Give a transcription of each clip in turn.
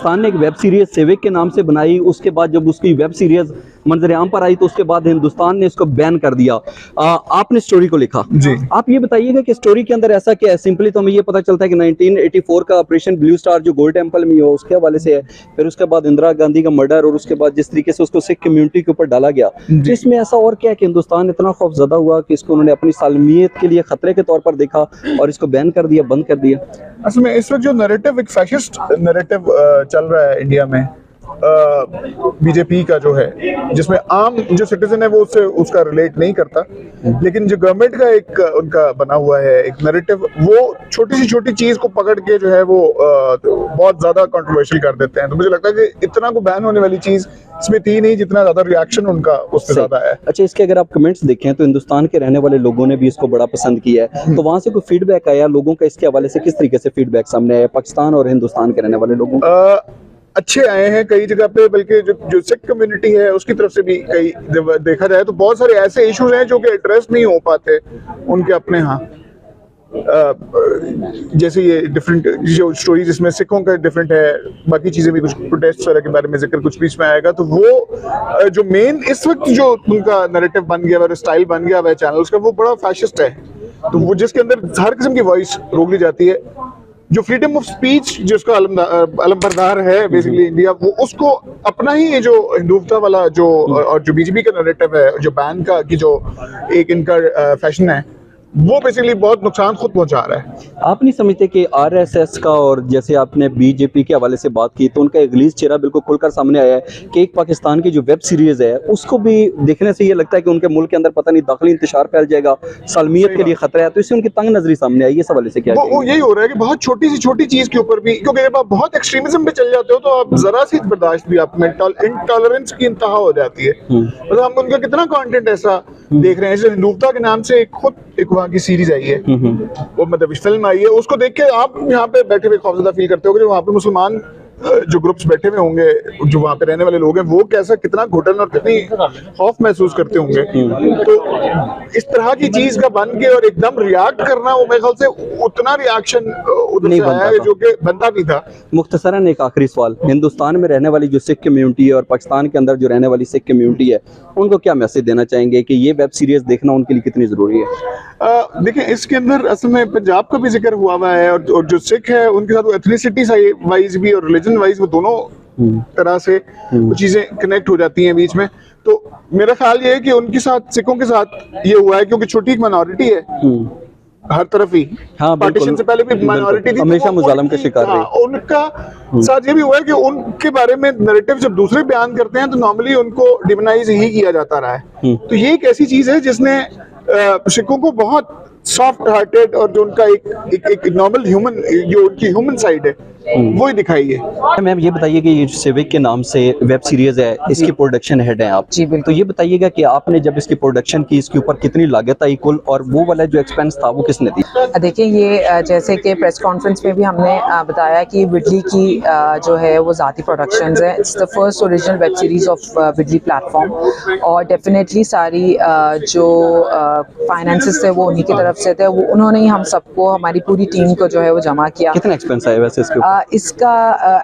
पाकिस्तान ने एक web series सेविक के नाम से बनाई, उसके बाद जब उसकी वेब सीरीज मंजर आम पर आई तो उसके बाद हिंदुस्तान ने इसको बैन कर दिया। आपने स्टोरी को लिखा जी। आप ये बताइएगा कि स्टोरी के अंदर ऐसा क्या है? सिंपली तो हमें ये पता चलता है कि 1984 का ऑपरेशन ब्लू स्टार जो गोल्ड टेम्पल में हो उसके हवाले से है, फिर उसके बाद इंदिरा गांधी का मर्डर और उसके बाद जिस तरीके से उसको सिख कम्युनिटी के ऊपर डाला गया, तो इसमें ऐसा और क्या है कि हिंदुस्तान इतना खौफजदा हुआ कि इसको उन्होंने अपनी सालमियत के लिए खतरे के तौर पर देखा और इसको बैन कर दिया, बंद कर दिया? असल में इस वक्त जो नैरेटिव, एक फैशिस्ट नैरेटिव चल रहा है इंडिया में, बीजेपी का जो है, जिसमें आम जो सिटीजन है वो उसका रिलेट नहीं करता, लेकिन जो गवर्नमेंट का एक उनका बना हुआ है एक नैरेटिव, वो छोटी सी छोटी चीज को पकड़ के जो है वो बहुत ज्यादा कंट्रोवर्शियल कर देते हैं। तो मुझे लगता है कि इतना को बैन होने वाली चीज इसमें थी नहीं जितना ज्यादा रिएक्शन उनका उससे ज्यादा है। अच्छा, इसके अगर आप कमेंट्स देखें तो हिंदुस्तान के रहने वाले लोगों ने भी इसको बड़ा पसंद किया है, तो वहां से कोई फीडबैक आया लोगों का इसके हवाले से? किस तरीके से फीडबैक सामने आया पाकिस्तान और हिंदुस्तान के रहने वाले लोगों? अच्छे आए हैं कई जगह पे, बल्कि जो सिख कम्युनिटी है उसकी तरफ से भी कई देखा जाए तो बहुत सारे ऐसे इश्यूज हैं जो कि एड्रेस नहीं हो पाते उनके अपने यहाँ, जैसे ये डिफरेंट जो स्टोरी जिसमें सिखों का डिफरेंट है, बाकी चीजें भी, कुछ प्रोटेस्ट वगैरह के बारे में जिक्र कुछ बीच में आएगा, तो वो जो मेन इस वक्त जो उनका नैरेटिव बन गया है, स्टाइल बन गया है चैनल्स का, वो बड़ा फैशिस्ट है। तो वो जिसके अंदर हर किस्म की वॉइस रोक ली जाती है, जो फ्रीडम ऑफ स्पीच जिसका अलमबरदार है बेसिकली इंडिया, वो उसको अपना ही ये जो हिंदुत्व वाला जो और जो बीजेपी का नैरेटिव है, जो बैन का की जो एक इनका फैशन है, वो बेसिकली बहुत नुकसान खुद पहुंचा रहा है। आप नहीं समझते कि आरएसएस का, और जैसे आपने बीजेपी के हवाले से बात की, तो उनका एक गलीज चेहरा बिल्कुल खुलकर सामने आया है कि एक पाकिस्तान की जो वेब सीरीज है उसको भी देखने से ये लगता है कि उनके मुल्क के अंदर पता नहीं दाखिली इंतशार फैल जाएगा, सालमियत के लिए खतरा है, तो इससे उनकी तंग नजरी सामने आई है। इस हवाले से क्या वो यही हो रहा है कि बहुत छोटी सी छोटी चीज के ऊपर भी, क्योंकि जब आप बहुत एक्सट्रीमिज्म पे चल जाते हो तो आप जरा सी बर्दाश्त भी आप में इंटॉलरेंस की इंतहा हो जाती है। मतलब हम उनका कितना कंटेंट ऐसा देख रहे हैं, जैसे हिंदुत्व के नाम से एक वहाँ की सीरीज आई है, वो मतलब फिल्म आई है, उसको देख के आप यहाँ पे बैठे हुए खौफजदा फील करते हो कि वहाँ पे मुसलमान जो ग्रुप्स बैठे हुए होंगे, जो वहाँ पे रहने वाले लोग हैं, वो कैसा कितना घुटन और कितनी खौफ महसूस करते होंगे। तो इस तरह की चीज का बन के और एकदम रिएक्ट करना, वो मेरे ख्याल से उतना रिएक्शन उधर से आया है जो कि बनता भी था। मुख्तसरन एक आखिरी सवाल, हिंदुस्तान में रहने वाली जो सिख कम्युनिटी है और पाकिस्तान के अंदर जो रहने वाली सिख कम्युनिटी है, उनको क्या मैसेज देना चाहेंगे कि ये वेब सीरीज देखना उनके लिए कितनी जरूरी है? देखिए, इसके अंदर असल में पंजाब का भी जिक्र हुआ है, और जो सिख है उनके साथ एथनिसिटी वाइज भी और रिलीजन वाइज वो दोनों तरह से चीजें कनेक्ट हो जाती हैं बीच में। तो मेरा ख्याल ये है कि उनके साथ, सिखों के साथ ये हुआ है क्योंकि छोटी एक माइनॉरिटी है हर तरफ ही, पार्टीशन से पहले भी माइनॉरिटी थी, हमेशा मुजालम का शिकार रही। उनका साथ ये भी हुआ है कि उनके बारे में नैरेटिव जब दूसरे बयान करते हैं तो नॉर्मली उनको डिमोनाइज ही किया जाता रहा है। तो ये एक ऐसी चीज है जिसने सिखों को बहुत सॉफ्ट हार्टेड और जो उनका एक नॉर्मल ह्यूमन, जो उनकी ह्यूमन साइड है, वो ही दिखाई है। मैम ये बताइए कि ये सिविक के नाम से वेब सीरीज है, इसकी प्रोडक्शन हेड हैं आप, जी बिल्कुल। तो ये बताइएगा कि आपने जब इसकी प्रोडक्शन की, इसके ऊपर कितनी लागत आई कुल, और वो वाला जो एक्सपेंस था वो किसने दी? देखिए, ये जैसे कि प्रेस कॉन्फ्रेंस में भी हमने बताया कि बिडली की जो है वो ज़ाती प्रोडक्शंस है। It's the first original web series of बिडली प्लेटफॉर्म, और डेफिनेटली सारी जो फाइनेंसेस थे वो उन्हीं की तरफ से थे। वो उन्होंने ही हम सबको, हमारी पूरी टीम को जो है वो जमा किया। कितना एक्सपेंस आया वैसे इसके ऊपर? इसका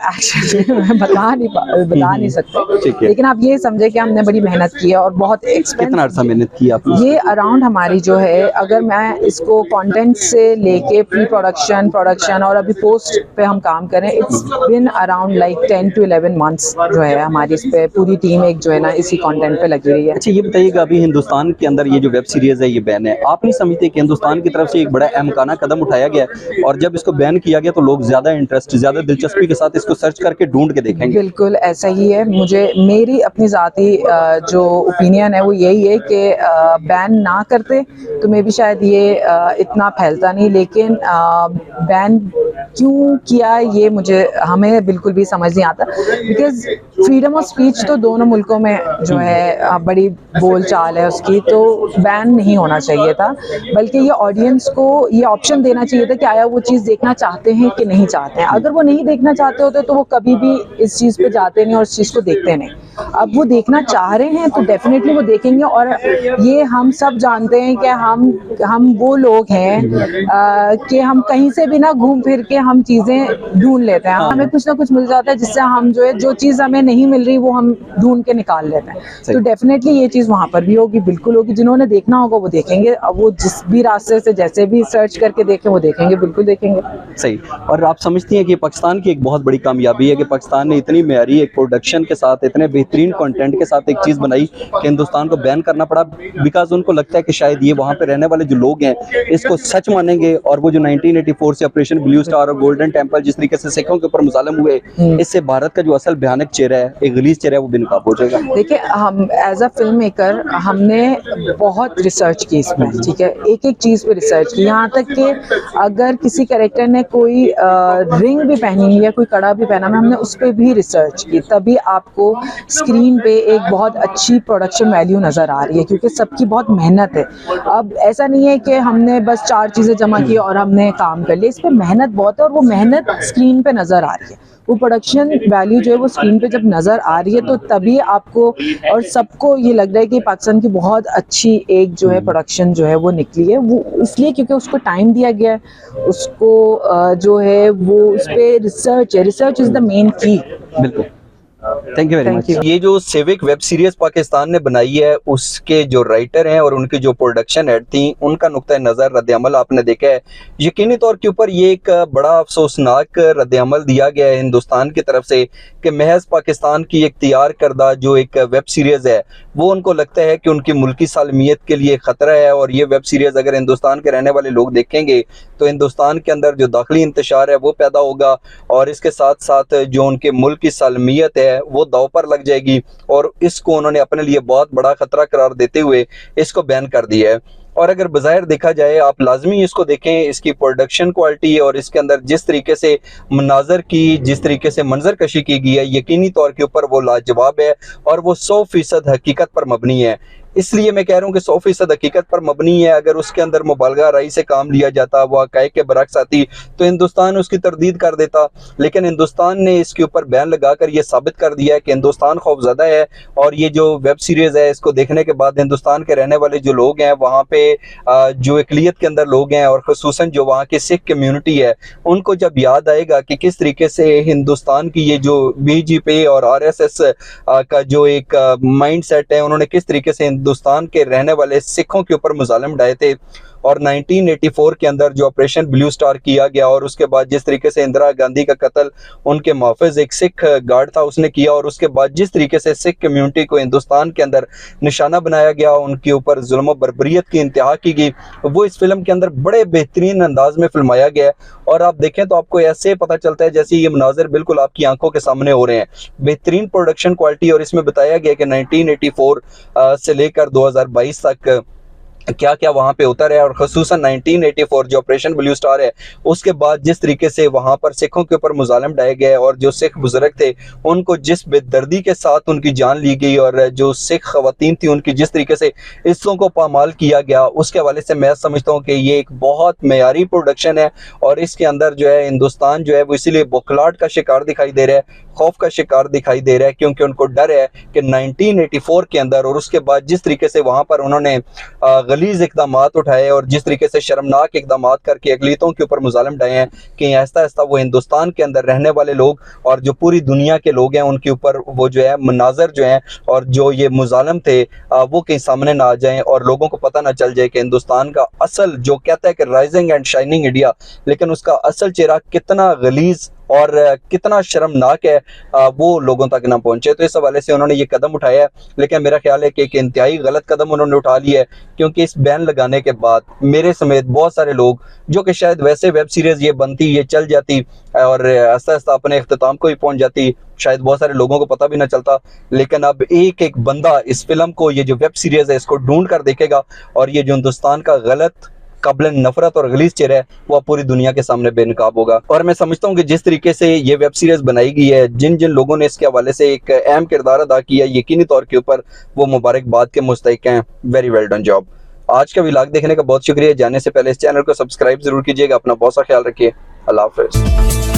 एक्चुअली मैं बता नहीं सकते, लेकिन आप ये समझे कि हमने बड़ी मेहनत की है और बहुत एक्सपेंस। कितना अर्सा मेहनत की आपने? ये अराउंड हमारी जो है, अगर मैं इसको कंटेंट से लेके प्री प्रोडक्शन और अभी पोस्ट पे हम काम करें, it's been around like 10 to 11 months जो है हमारी इस पे पूरी टीम एक जो है ना इसी कंटेंट पे लगी हुई है। अच्छा, ये बताइएगा, अभी हिंदुस्तान के अंदर ये जो वेब सीरीज है ये बैन है, आप नहीं समझते कि हिंदुस्तान की तरफ से एक बड़ा अहमकाना कदम उठाया गया है, और जब इसको बैन किया गया तो लोग ज्यादा इंटरेस्ट, ज्यादा दिलचस्पी के साथ इसको सर्च करके ढूंढ के देखेंगे? बिल्कुल ऐसा ही है। मेरी अपनी ज़ाती जो ओपिनियन है वो यही है कि बैन ना करते तो मे भी शायद ये इतना फैलता नहीं, लेकिन बैन क्यों किया ये हमें बिल्कुल भी समझ नहीं आता, बिकॉज फ्रीडम ऑफ स्पीच तो दोनों मुल्कों में जो है बड़ी बोल चाल है उसकी, तो बैन नहीं होना चाहिए था, बल्कि ये ऑडियंस को ये ऑप्शन देना चाहिए था कि आया वो चीज़ देखना चाहते हैं कि नहीं चाहते हैं। अगर वो नहीं देखना चाहते होते तो वो कभी भी इस चीज़ पे जाते नहीं और इस चीज़ को देखते नहीं। अब वो देखना चाह रहे हैं तो डेफिनेटली वो देखेंगे। और ये हम सब जानते हैं कि हम वो लोग हैं कि हम कहीं से भी ना घूम फिर के हम चीज़ें ढूंढ लेते हैं, हमें कुछ ना कुछ मिल जाता है जिससे हम जो है जो चीज़ हमें नहीं मिल रही वो हम ढूंढ के निकाल लेते हैं। तो डेफिनेटली ये चीज़ वहाँ पर भी होगी, बिल्कुल होगी। जिन्होंने देखना होगा वो देखेंगे, अब वो जिस भी रास्ते से जैसे भी सर्च करके देखें वो देखेंगे, बिल्कुल देखेंगे। सही। और आप समझती हैं कि पाकिस्तान की एक बहुत बड़ी कामयाबी है कि पाकिस्तान ने इतनी मेयारी एक प्रोडक्शन के साथ, इतने बेहतरीन कंटेंट के साथ एक चीज़ बनाई कि हिंदुस्तान को बैन करना पड़ा, बिकॉज उनको लगता है कि शायद ये वहाँ पे रहने वाले जो लोग हैं इसको सच मानेंगे, और वो जो 1984 से ऑपरेशन ब्लू स्टार और गोल्डन टेम्पल जिस तरीके से सिखों के ऊपर मुज़ालिम हुए, इससे भारत का जो असल भयानक चेहरा है, एक गलीज चेहरा है, वो बेनकाब हो जाएगा। देखिए, हम एज अ फिल्म मेकर हमने बहुत रिसर्च की इसमें, ठीक है, एक एक चीज़ पे रिसर्च की, यहाँ तक कि अगर किसी कैरेक्टर ने कोई रिंग भी पहनी है या कोई कड़ा भी पहना है, हमने उस पर भी रिसर्च की, तभी आपको स्क्रीन पे एक बहुत अच्छी प्रोडक्शन वैल्यू नज़र आ रही है, क्योंकि सबकी बहुत मेहनत है। अब ऐसा नहीं है कि हमने बस 4 चीज़ें जमा की और हमने काम कर लिया, इस पर मेहनत बहुत है और वो मेहनत स्क्रीन पे नज़र आ रही है। वो प्रोडक्शन वैल्यू जो है वो स्क्रीन पे जब नज़र आ रही है तो तभी आपको और सबको ये लग रहा है कि पाकिस्तान की बहुत अच्छी एक जो है प्रोडक्शन जो है वो निकली है। वो इसलिए क्योंकि उसको टाइम दिया गया है, उसको जो है वो उस पर रिसर्च है, रिसर्च इज़ द मेन की। बिल्कुल, thank you very Thank much. you. ये जो सिविक वेब सीरीज पाकिस्तान ने बनाई है, उसके जो राइटर हैं और उनकी जो प्रोडक्शन हेड थी, उनका नुक्ता नज़र रद्द-ए-अमल आपने देखा है। यकीनी तौर के ऊपर ये एक बड़ा अफसोसनाक रद्द-ए-अमल दिया गया है हिंदुस्तान की तरफ से कि महज पाकिस्तान की एक तैयार करदा जो एक वेब सीरीज़ है, वो उनको लगता है कि उनकी मुल्की सालमियत के लिए ख़तरा है, और ये वेब सीरीज़ अगर हिंदुस्तान के रहने वाले लोग देखेंगे तो हिंदुस्तान के अंदर जो दाखिली इंतशार है वो पैदा होगा, और इसके साथ साथ जो उनके मुल्क की सालमियत है वो दाव पर लग जाएगी, और इसको उन्होंने अपने लिए बहुत बड़ा खतरा करार देते हुए इसको बैन कर दिया है। और अगर बज़ाहिर देखा जाए, आप लाजमी इसको देखें, इसकी प्रोडक्शन क्वालिटी और इसके अंदर जिस तरीके से मनाजर की, जिस तरीके से मंजर कशी की गई है, यकीनी तौर के ऊपर वो लाजवाब है और वो 100% हकीकत पर मबनी है। इसलिए मैं कह रहा हूँ कि 100% हकीकत पर मबनी है। अगर उसके अंदर मुबालगा राई से काम लिया जाता, वो हक़ाइक़ के बरक्स आती, तो हिंदुस्तान उसकी तरदीद कर देता, लेकिन हिंदुस्तान ने इसके ऊपर बैन लगाकर ये साबित कर दिया है कि हिंदुस्तान खौफज़दा है, और ये जो वेब सीरीज़ है इसको देखने के बाद हिंदुस्तान के रहने वाले जो लोग हैं, वहाँ पे जो अक़लियत के अंदर लोग हैं और ख़ुसूसन जो वहाँ की सिख कम्यूनिटी है, उनको जब याद आएगा कि किस तरीके से हिंदुस्तान की ये जो बीजेपी और RSS का जो एक माइंड सेट है, उन्होंने किस तरीके से हिंदुस्तान के रहने वाले सिखों के ऊपर मुज़ालिम ढाए थे, और 1984 के अंदर जो ऑपरेशन ब्लू स्टार किया गया, और उसके बाद जिस तरीके से इंदिरा गांधी का कत्ल उनके मुहाफ़िज़ एक सिख गार्ड था उसने किया, और उसके बाद जिस तरीके से सिख कम्यूनिटी को हिंदुस्तान के अंदर निशाना बनाया गया, उनके ऊपर जुल्म और बर्बरियत की इंतहा की गई, वो इस फिल्म के अंदर बड़े बेहतरीन अंदाज में फिल्माया गया है। और आप देखें तो आपको ऐसे पता चलता है जैसे ये मनाज़र बिल्कुल आपकी आंखों के सामने हो रहे हैं। बेहतरीन प्रोडक्शन क्वालिटी, और इसमें बताया गया कि 1984 से लेकर 2022 तक क्या क्या वहाँ पे उतर है, और ख़ुसूसन 1984 जो ऑपरेशन ब्लू स्टार है, उसके बाद जिस तरीके से वहाँ पर सिखों के ऊपर मुज़ालिम ढाए गए, और जो सिख बुजुर्ग थे उनको जिस बेदर्दी के साथ उनकी जान ली गई, और जो सिख ख़वातीन थी उनकी जिस तरीके से इस्सों को पामाल किया गया, उसके हवाले से मैं समझता हूँ कि ये एक बहुत मेयारी प्रोडक्शन है, और इसके अंदर जो है हिंदुस्तान जो है वो इसीलिए बौखलाहट का शिकार दिखाई दे रहा है, खौफ का शिकार दिखाई दे रहा है, क्योंकि उनको डर है कि 1984 के अंदर और उसके बाद जिस तरीके से वहाँ पर उन्होंने गलीज इक़दामात उठाए और जिस तरीके से शर्मनाक इक़दामात करके अक़लियतों के ऊपर मुज़ालिम ढाए हैं, कि आहिस्ता आहिस्ता वो हिंदुस्तान के अंदर रहने वाले लोग और जो पूरी दुनिया के लोग हैं उनके ऊपर वो जो है मनाज़र जो हैं और जो ये मुज़ालिम थे वो कहीं सामने ना आ जाएं, और लोगों को पता ना चल जाए कि हिंदुस्तान का असल जो कहता है कि राइजिंग एंड शाइनिंग इंडिया, लेकिन उसका असल चेहरा कितना गलीज और कितना शर्मनाक है, वो लोगों तक ना पहुंचे। तो इस हवाले से उन्होंने ये कदम उठाया है, लेकिन मेरा ख्याल है कि एक इंतहाई गलत कदम उन्होंने उठा लिया है, क्योंकि इस बैन लगाने के बाद मेरे समेत बहुत सारे लोग जो कि शायद वैसे वेब सीरीज़ ये बनती, ये चल जाती और आस्ता आस्ता अपने अख्ताम को ही पहुंच जाती, शायद बहुत सारे लोगों को पता भी ना चलता, लेकिन अब एक एक बंदा इस फिल्म को, ये जो वेब सीरीज़ है, इसको ढूंढ कर देखेगा, और ये जो हिंदुस्तान का गलत काबिल नफरत और गलीज चेहरा है वो पूरी दुनिया के सामने बेनकाब होगा। और मैं समझता हूँ कि जिस तरीके से ये वेब सीरीज बनाई गई है, जिन जिन लोगों ने इसके हवाले से एक अहम किरदार अदा किया, यकीनी तौर के ऊपर वो मुबारकबाद के मुस्तहिक हैं। Very well done job. आज का व्लॉग देखने का बहुत शुक्रिया। जाने से पहले इस चैनल को सब्सक्राइब जरूर कीजिएगा। अपना बहुत सा ख्याल रखिए। अल्लाह हाफिज़।